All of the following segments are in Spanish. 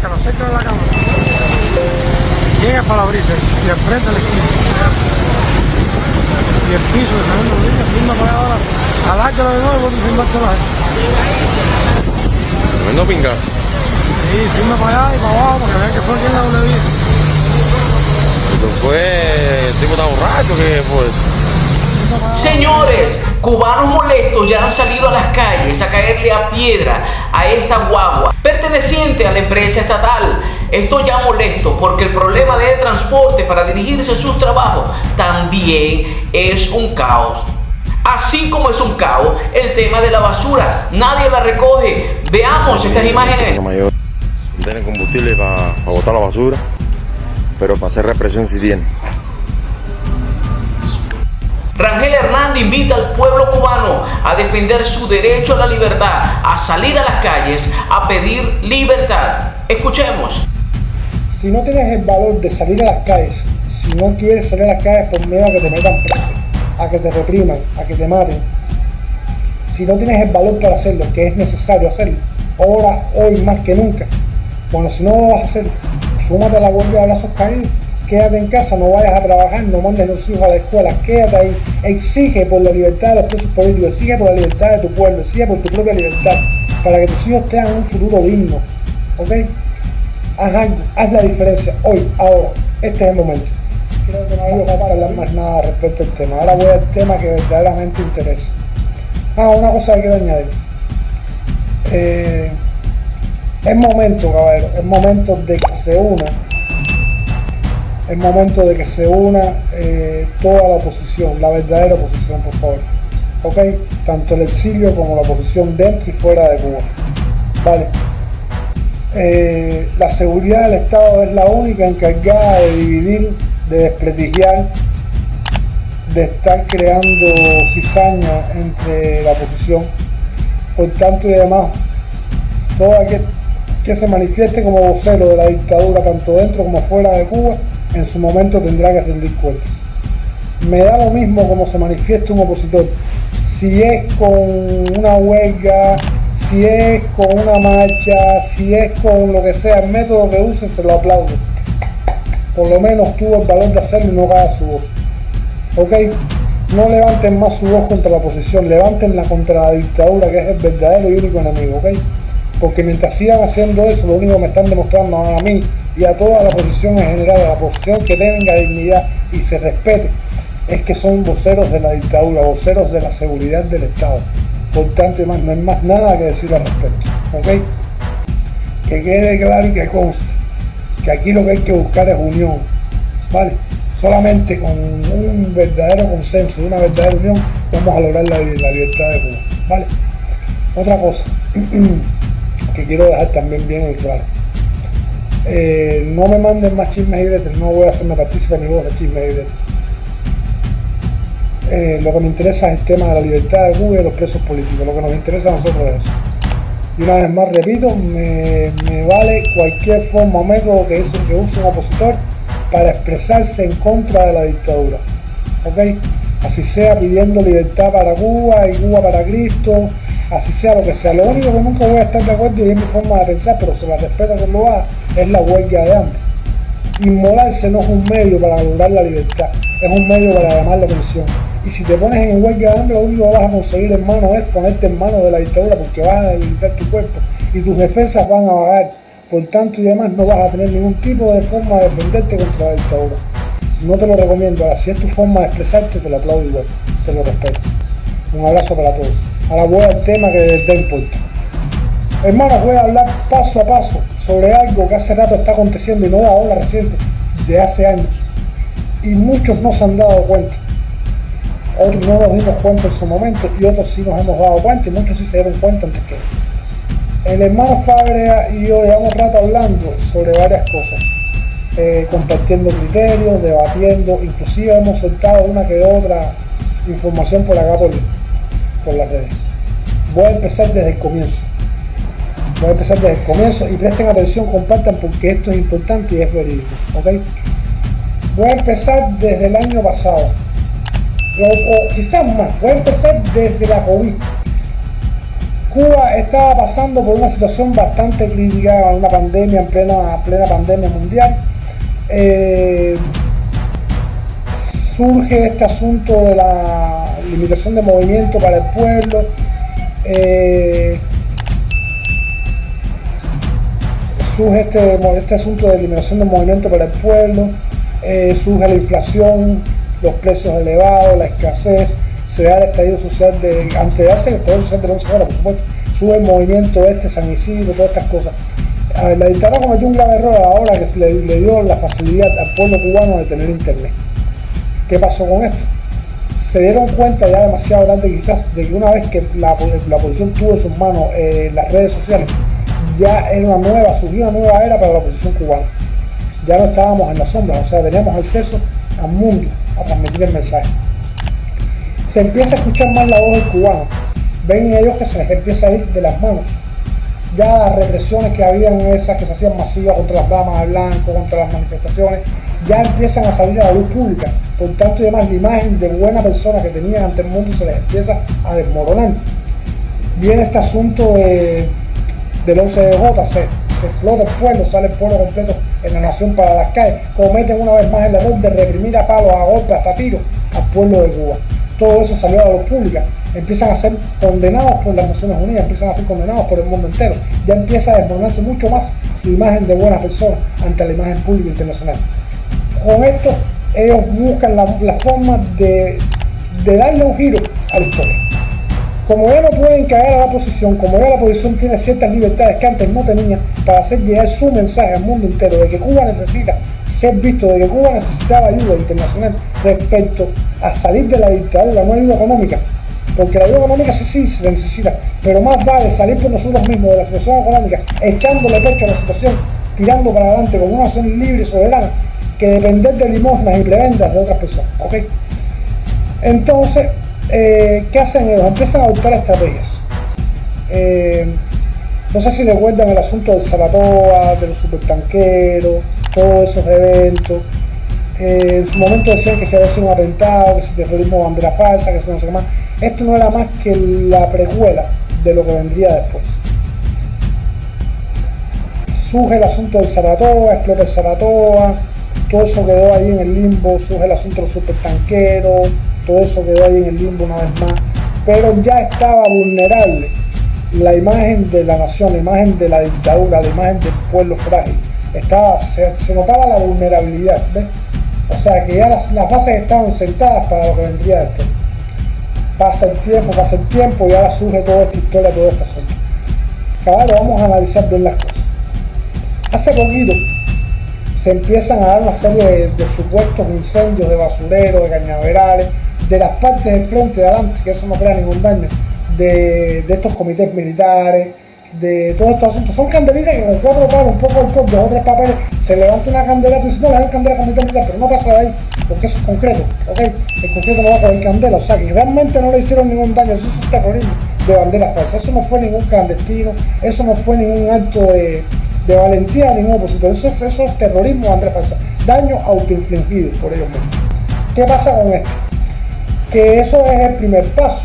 acércalo a la cámara. Llega para la brisa y al frente a la esquina. Y el piso de San Luis, firma para allá ahora. Alárgalo de nuevo y vos firmar toda la gente. Tremendo pingazo. Sí, firma para allá y para abajo para que vean que fue aquí en la doble vía. Esto fue, el tipo está borracho, ¿qué fue eso? Señores, cubanos molestos ya han salido a las calles a caerle a piedra a esta guagua perteneciente a la empresa estatal. Esto ya molesto porque el problema de transporte para dirigirse a sus trabajos también es un caos. Así como es un caos el tema de la basura, nadie la recoge. Veamos estas imágenes. Mayor, no tienen combustible para botar la basura, pero para hacer represión sí tienen. Rangel Hernández invita al pueblo cubano a defender su derecho a la libertad, a salir a las calles, a pedir libertad. Escuchemos. Si no tienes el valor de salir a las calles, si no quieres salir a las calles por miedo a que te metan preso, a que te repriman, a que te maten, si no tienes el valor para hacerlo, que es necesario hacerlo, ahora, hoy más que nunca, bueno, si no lo vas a hacer, súmate a la huelga de brazos caídos. Quédate en casa, no vayas a trabajar, no mandes a los hijos a la escuela, quédate ahí, exige por la libertad de los presos políticos, exige por la libertad de tu pueblo, exige por tu propia libertad, para que tus hijos tengan un futuro digno, ¿ok? Haz algo, haz la diferencia, hoy, ahora, este es el momento. Creo que no hay que hablar más nada respecto al tema, ahora voy al tema que verdaderamente interesa. Una cosa que quiero añadir. Es momento, caballero, es momento de que se una. Es momento de que se una toda la oposición, la verdadera oposición, por favor. ¿Ok? Tanto el exilio como la oposición dentro y fuera de Cuba. Vale. La seguridad del Estado es la única encargada de dividir, de desprestigiar, de estar creando cizaña entre la oposición. Por tanto y demás, todo aquel que se manifieste como vocero de la dictadura, tanto dentro como fuera de Cuba, en su momento tendrá que rendir cuentas. Me da lo mismo como se manifieste un opositor, si es con una huelga, si es con una marcha, si es con lo que sea, el método que use se lo aplaudo. Por lo menos tuvo el valor de hacerlo y no caga su voz. ¿Ok? No levanten más su voz contra la oposición, levántenla contra la dictadura, que es el verdadero y único enemigo, ¿ok? Porque mientras sigan haciendo eso, lo único que me están demostrando a mí y a toda la oposición en general, a la oposición que tenga dignidad y se respete, es que son voceros de la dictadura, voceros de la seguridad del Estado. Por tanto, no hay más nada que decir al respecto, ¿ok? Que quede claro y que conste que aquí lo que hay que buscar es unión, ¿vale? Solamente con un verdadero consenso y una verdadera unión vamos a lograr la libertad de Cuba, ¿vale? Otra cosa que quiero dejar también bien claro. No me manden más chismes y bretes, no voy a hacerme partícipe ni vos de chismes y bretes. Lo que me interesa es el tema de la libertad de Cuba y de los presos políticos, lo que nos interesa a nosotros es eso. Y una vez más repito, me vale cualquier forma o método que use un opositor para expresarse en contra de la dictadura, ¿ok? Así sea pidiendo libertad para Cuba y Cuba para Cristo, así sea lo que sea. Lo único que nunca voy a estar de acuerdo y es mi forma de pensar, pero se la respeto que lo haga, es la huelga de hambre. Inmolarse no es un medio para lograr la libertad, es un medio para llamar la atención. Y si te pones en huelga de hambre, lo único que vas a conseguir, hermano, es ponerte en manos de la dictadura, porque vas a debilitar tu cuerpo y tus defensas van a bajar. Por tanto y demás, no vas a tener ningún tipo de forma de defenderte contra la dictadura. No te lo recomiendo. Ahora, si es tu forma de expresarte, te lo aplaudo igual, te lo respeto. Un abrazo para todos. Ahora voy al tema que les da importa. Hermanos, voy a hablar paso a paso sobre algo que hace rato está aconteciendo y no ahora reciente, de hace años. Y muchos no se han dado cuenta. Otros no nos dimos cuenta en su momento y otros sí nos hemos dado cuenta y muchos sí se dieron cuenta antes que él. El hermano Fábregas y yo llevamos rato hablando sobre varias cosas, compartiendo criterios, debatiendo, inclusive hemos soltado una que otra información por acá por las redes. Voy a empezar desde el comienzo. Y presten atención, compartan porque esto es importante y es verídico, ¿ok? Voy a empezar desde el año pasado, o quizás más, voy a empezar desde la COVID. Cuba estaba pasando por una situación bastante crítica, una pandemia, en plena pandemia mundial. Surge este asunto de la limitación de movimiento para el pueblo. Surge este asunto de eliminación de movimiento para el pueblo. Surge la inflación, los precios elevados, la escasez. Se da el estallido social antes de darse el estallido social de la 11 horas, por supuesto, sube el movimiento San Isidro, todas estas cosas. A ver, la dictadura cometió un grave error a la hora que le dio la facilidad al pueblo cubano de tener internet. ¿Qué pasó con esto? Se dieron cuenta ya demasiado tarde quizás de que una vez que la oposición tuvo en sus manos las redes sociales, ya era surgió una nueva era para la oposición cubana. Ya no estábamos en la sombra, o sea, teníamos acceso al mundo a transmitir el mensaje. Se empieza a escuchar más la voz del cubano, ven ellos que se les empieza a ir de las manos. Ya las represiones que habían, esas que se hacían masivas contra las damas de blanco, contra las manifestaciones, ya empiezan a salir a la luz pública. Por tanto y además la imagen de buena persona que tenían ante el mundo se les empieza a desmoronar. Viene este asunto del 11DJ, se explota el pueblo, sale el pueblo completo en la nación para las calles, cometen una vez más el error de reprimir a palos, a golpes, hasta tiros al pueblo de Cuba. Todo eso salió a la luz pública, empiezan a ser condenados por las Naciones Unidas, empiezan a ser condenados por el mundo entero, ya empieza a desmoronarse mucho más su imagen de buena persona ante la imagen pública internacional. Con esto ellos buscan la forma de darle un giro a la historia. Como ya no pueden caer a la oposición, como ya la oposición tiene ciertas libertades que antes no tenía para hacer llegar su mensaje al mundo entero de que Cuba necesita ser visto, de que Cuba necesitaba ayuda internacional respecto a salir de la dictadura, no ayuda económica, porque la ayuda económica sí se necesita, pero más vale salir por nosotros mismos de la situación económica, echándole pecho a la situación, tirando para adelante como una nación libre y soberana, que depender de limosnas y prebendas de otras personas, ¿ok? Entonces, ¿qué hacen ellos? Empiezan a adoptar estrategias. No sé si recuerdan el asunto del Saratoga, de los supertanqueros, todos esos eventos. En su momento decían que se había sido un atentado, que si terrorismo, bandera falsa, que no sé qué más. Esto no era más que la precuela de lo que vendría después. Surge el asunto del Saratoga, explota el Saratoga, todo eso quedó ahí en el limbo. Surge el asunto de los supertanqueros, todo eso quedó ahí en el limbo una vez más, pero ya estaba vulnerable la imagen de la nación, la imagen de la dictadura, la imagen del pueblo frágil. Se notaba la vulnerabilidad, ¿ves? O sea que ya las bases estaban sentadas para lo que vendría después. Pasa el tiempo y ahora surge toda esta historia, todo este asunto. Caballo, vamos a analizar bien las cosas. Hace poquito se empiezan a dar una serie de supuestos incendios de basureros, de cañaverales, de las partes del frente de adelante, que eso no crea ningún daño, de estos comités militares, de todos estos asuntos. Son candelitas que con 4 palos, un poco de alcohol, 2 o 3 papeles, se levanta una candela, tú dices, no, le dan candela a comité militar, pero no pasa de ahí, porque eso es concreto, ¿ok? El concreto no va a coger candela, o sea que realmente no le hicieron ningún daño, eso es un terrorismo de banderas falsas, eso no fue ningún clandestino, eso no fue ningún acto de valentía de ningún opositor, eso es terrorismo de banderas falsas, daño autoinfligido por ellos mismos. ¿Qué pasa con esto? Que eso es el primer paso.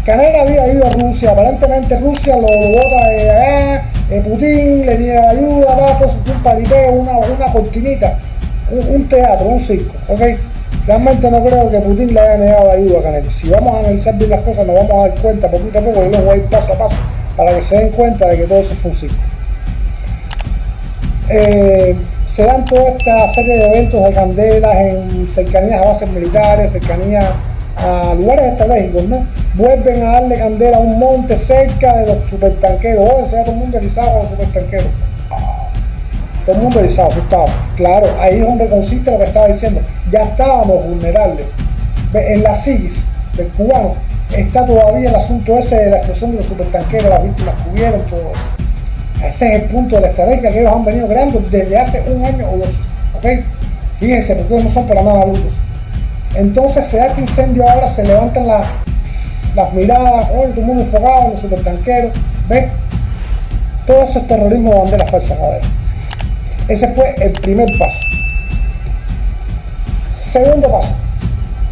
Canel había ido a Rusia, aparentemente Rusia lo bota de allá, Putin le niega la ayuda, todo eso fue un paripeo, una cortinita, un teatro, un circo, ¿ok? Realmente no creo que Putin le haya negado la ayuda a Canel. Si vamos a analizar bien las cosas nos vamos a dar cuenta poquito a poco, yo les voy a ir paso a paso para que se den cuenta de que todo eso fue un circo. Se dan toda esta serie de eventos de candelas en cercanías a bases militares, cercanías a lugares estratégicos, ¿no? Vuelven a darle candela a un monte cerca de los supertanqueros. Hoy se da todo el mundo erizado con los supertanqueros. Todo el mundo erizado, asustado. Claro, ahí es donde consiste lo que estaba diciendo. Ya estábamos vulnerables. En la psiquis del cubano está todavía el asunto ese de la explosión de los supertanqueros, las víctimas que hubieron, todo eso. Ese es el punto de la estrategia que ellos han venido creando desde hace un año o 2. ¿Ok? Fíjense, porque ellos no son para nada brutos. Entonces se da este incendio ahora, se levantan las miradas, todo el mundo enfocado en los supertanqueros, ¿ves? Todo eso es terrorismo de banderas falsas, a ver. Ese fue el primer paso. Segundo paso,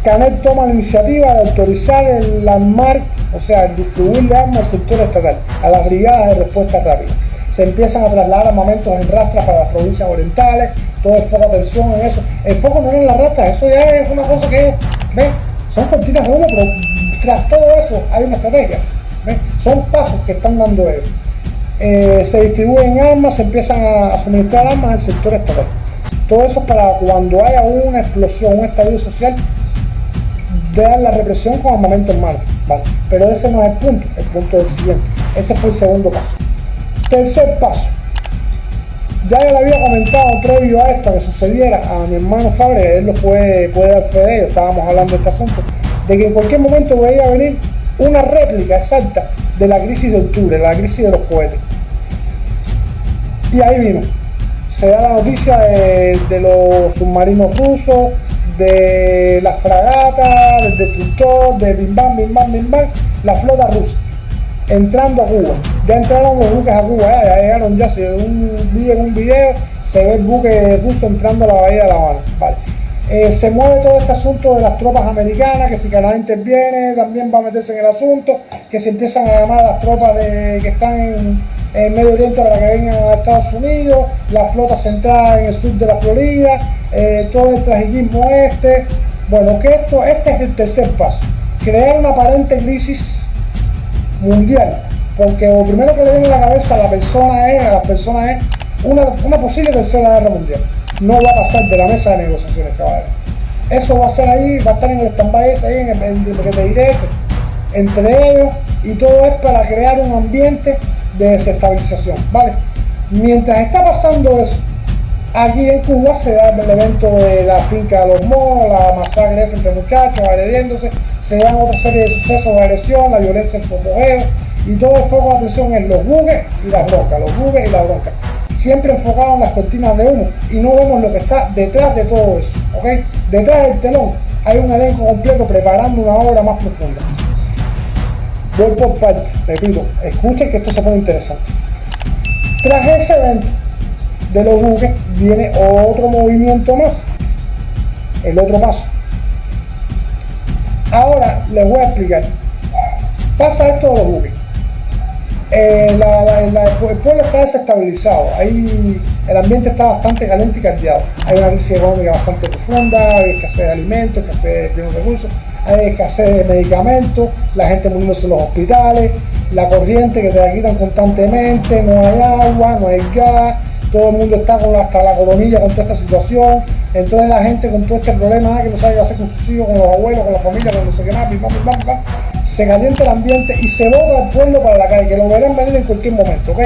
Canel toma la iniciativa de autorizar el armar o sea, el distribuirle armas al sector estatal, a las brigadas de respuesta rápida. Se empiezan a trasladar armamentos en rastras para las provincias orientales, todo el foco de atención en eso. El foco no es en las rastras, eso ya es una cosa que, ¿ven? Son cortinas de humo, pero tras todo eso hay una estrategia, ¿ven? Son pasos que están dando ellos. Se distribuyen armas, se empiezan a suministrar armas al sector estatal. Todo eso para cuando haya una explosión, un estallido social, dar la represión con armamento en mano, ¿vale? Pero ese no es el punto es el siguiente. Ese fue el segundo paso. Tercer paso, ya le había comentado previo a esto que sucediera a mi hermano Fabre, él lo puede dar fe de ello, estábamos hablando de este asunto, de que en cualquier momento veía venir una réplica exacta de la crisis de octubre, la crisis de los cohetes. Y ahí vino, se da la noticia de los submarinos rusos, de las fragatas, del destructor, de bim bam, la flota rusa entrando a Cuba. Ya entraron los buques a Cuba, ya llegaron, ya se vi en un video, se ve el buque ruso entrando a la bahía de La Habana, ¿vale? Se mueve todo este asunto de las tropas americanas, que si Canadá interviene también va a meterse en el asunto, que se empiezan a llamar a las tropas que están en Medio Oriente para que vengan a Estados Unidos, la flota centrada en el sur de la Florida, todo el tragiquismo bueno, que este es el tercer paso, crear una aparente crisis mundial, porque lo primero que le viene a la cabeza a las personas es una posible tercera guerra mundial. No va a pasar de la mesa de negociaciones, caballeros. Eso va a ser ahí, va a estar en el stand-by ese, ahí en lo que te diré ese, entre ellos, y todo es para crear un ambiente de desestabilización, ¿vale? Mientras está pasando eso, aquí en Cuba se da el evento de la finca de los monos, la masacre entre muchachos agrediéndose, se dan otra serie de sucesos de agresión, la violencia en su apogeo, y todo el foco de atención en los buques y las broncas, siempre enfocado en las cortinas de humo, y no vemos lo que está detrás de todo eso, ¿ok? Detrás del telón hay un elenco completo preparando una obra más profunda. Voy por partes, repito, escuchen que esto se pone interesante. Tras ese evento de los buques viene otro movimiento más, el otro paso. Ahora les voy a explicar. Pasa esto de los buques. El pueblo está desestabilizado, el ambiente está bastante caliente y caldeado. Hay una crisis económica bastante profunda, hay escasez de alimentos, escasez de primeros recursos, hay escasez de medicamentos, la gente muriéndose en los hospitales, la corriente que te la quitan constantemente, no hay agua, no hay gas, todo el mundo está hasta la coronilla con toda esta situación. Entonces la gente con todo este problema que no sabe qué hacer con sus hijos, con los abuelos, con la familia, con no sé qué más, se calienta el ambiente y se bota al pueblo para la calle, que lo verán venir en cualquier momento, ¿ok?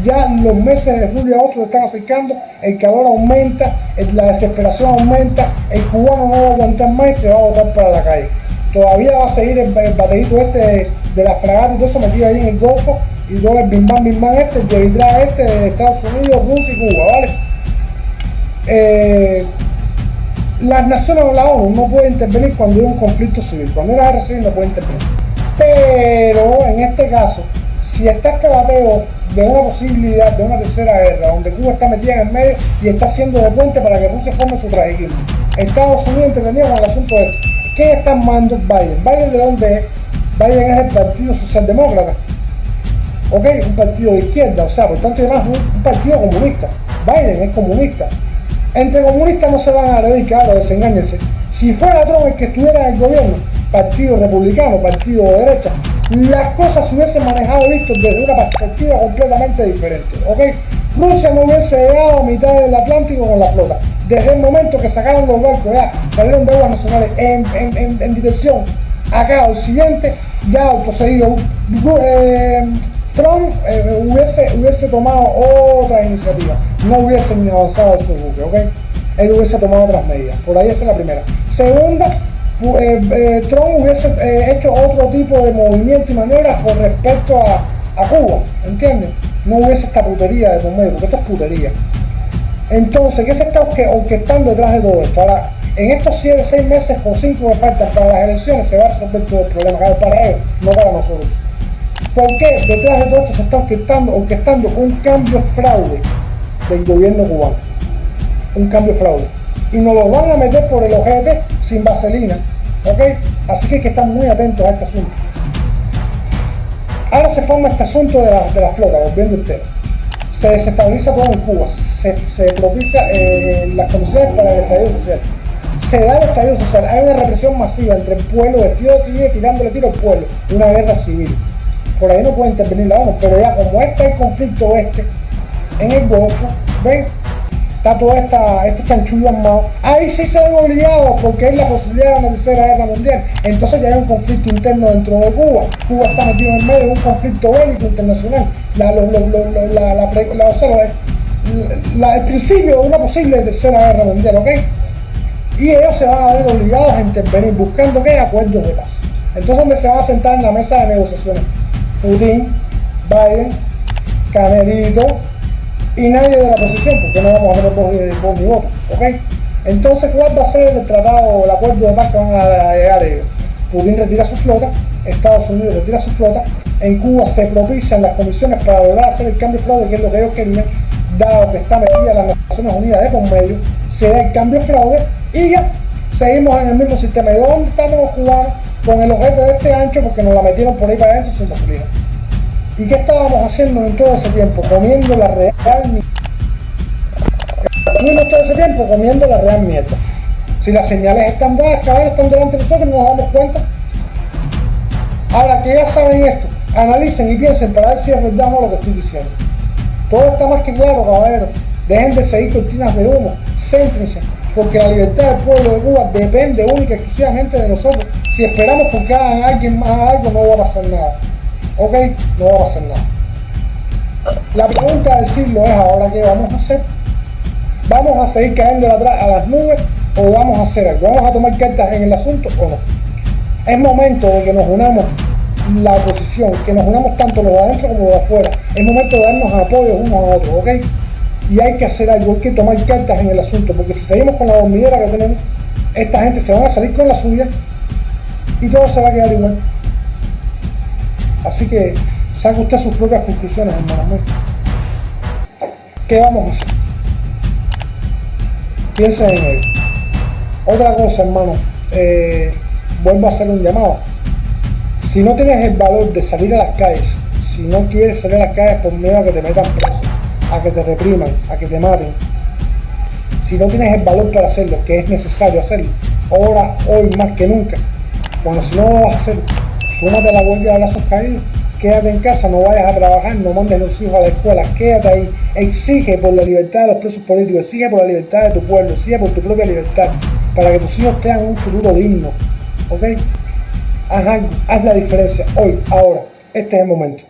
Ya los meses de julio a agosto se están acercando, el calor aumenta, la desesperación aumenta, el cubano no va a aguantar más y se va a botar para la calle. Todavía va a seguir el bateíto de la fragata y todo eso metido ahí en el Golfo, y todo el bim bam el de Vitra de Estados Unidos, Rusia y Cuba, ¿vale? Las naciones o la ONU no pueden intervenir cuando hay un conflicto civil, cuando hay una guerra civil no puede intervenir. Pero en este caso, si está este bateo de una posibilidad de una tercera guerra, donde Cuba está metida en el medio y está haciendo de puente para que Rusia forme su tragiquismo, Estados Unidos intervenía con el asunto de esto. ¿Quién está en mando? Biden. ¿Biden de dónde es? Biden es el Partido Socialdemócrata. ¿Ok? Un partido de izquierda, o sea, por tanto, además, un partido comunista. Biden es comunista. Entre comunistas no se van a agredir, claro, desengáñense. Si fuera Trump el que estuviera en el gobierno, partido republicano, partido de derecha, las cosas se hubiesen manejado y visto desde una perspectiva completamente diferente, ¿ok? Rusia no hubiese llegado a mitad del Atlántico con la flota. Desde el momento que sacaron los barcos, ya salieron de aguas nacionales en dirección acá a occidente, ya autocedido. Trump hubiese tomado otra iniciativa, no hubiesen avanzado en su buque, ¿ok? Él hubiese tomado otras medidas, por ahí esa es la primera. Segunda, Trump hubiese hecho otro tipo de movimiento y maniobras con respecto a Cuba, ¿entiendes? No hubiese esta putería de por medio, porque esto es putería. Entonces, ¿qué se está orquestando detrás de todo esto? Ahora, en estos 6 meses o 5 que faltan para las elecciones se va a resolver todo el problema, claro, para ellos, no para nosotros. ¿Por qué detrás de todo esto se está orquestando un cambio fraude del gobierno cubano? Un cambio fraude. Y nos lo van a meter por el ojete sin vaselina, ¿ok? Así que hay que estar muy atentos a este asunto. Ahora se forma este asunto de la flota, volviendo al tema. Se desestabiliza todo en Cuba, se propicia las condiciones para el estallido social. Se da el estallido social, hay una represión masiva entre el pueblo vestido de civil tirándole tiro al pueblo, una guerra civil. Por ahí no puede intervenir la ONU, pero ya como está el conflicto en el Golfo, ¿ven? Está toda este chanchullo armado. Ahí sí se ven obligados porque hay la posibilidad de una tercera guerra mundial. Entonces ya hay un conflicto interno dentro de Cuba. Cuba está metido en medio de un conflicto bélico internacional. El principio de una posible tercera guerra mundial, ¿ok? Y ellos se van a ver obligados a intervenir buscando ¿qué? Acuerdos de paz. Entonces donde se van a sentar en la mesa de negociaciones Putin, Biden, Canelito y nadie de la oposición, porque no vamos a tener voz ni voto, ¿ok? Entonces, ¿cuál va a ser el tratado, el acuerdo de paz que van a llegar ellos? Putin retira su flota, Estados Unidos retira su flota, en Cuba se propician las condiciones para lograr hacer el cambio fraude, que es lo que ellos querían, dado que está metida las Naciones Unidas de por medio, se da el cambio fraude y ya seguimos en el mismo sistema. ¿Y dónde estamos los cubanos? Con el objeto de este ancho, porque nos la metieron por ahí para adentro sin gasolina. ¿Y qué estábamos haciendo en todo ese tiempo? Comiendo la real mierda. Estuvimos todo ese tiempo comiendo la real mierda. Si las señales están dadas, cabrón, están delante de nosotros, no nos damos cuenta. Ahora que ya saben esto, analicen y piensen para ver si es verdad o no lo que estoy diciendo. Todo está más que claro, caballeros. Dejen de seguir cortinas de humo, céntrense, porque la libertad del pueblo de Cuba depende única y exclusivamente de nosotros. Si esperamos porque hagan alguien más algo, no va a pasar nada. ¿Ok? No va a pasar nada. La pregunta del siglo es ahora qué vamos a hacer. ¿Vamos a seguir cayendo atrás a las nubes o vamos a hacer algo? ¿Vamos a tomar cartas en el asunto o no? Es momento de que nos unamos la oposición, que nos unamos tanto los de adentro como los de afuera. Es momento de darnos apoyo unos a otros, ¿ok? Y hay que hacer algo, hay que tomar cartas en el asunto, porque si seguimos con la dormidera que tenemos, esta gente se van a salir con la suya y todo se va a quedar igual. Así que saque usted sus propias conclusiones, hermanos. ¿Qué vamos a hacer? Piensen en ello. Otra cosa, hermano, vuelvo a hacer un llamado. Si no tienes el valor de salir a las calles, si no quieres salir a las calles por miedo a que te metan preso, a que te repriman, a que te maten, si no tienes el valor para hacerlo, que es necesario hacerlo, ahora, hoy más que nunca, bueno, si no lo vas a hacer, súmate a la huelga de brazos caídos, quédate en casa, no vayas a trabajar, no mandes a los hijos a la escuela, quédate ahí, exige por la libertad de los presos políticos, exige por la libertad de tu pueblo, exige por tu propia libertad, para que tus hijos tengan un futuro digno, ¿ok? Haz algo, haz la diferencia, hoy, ahora, este es el momento.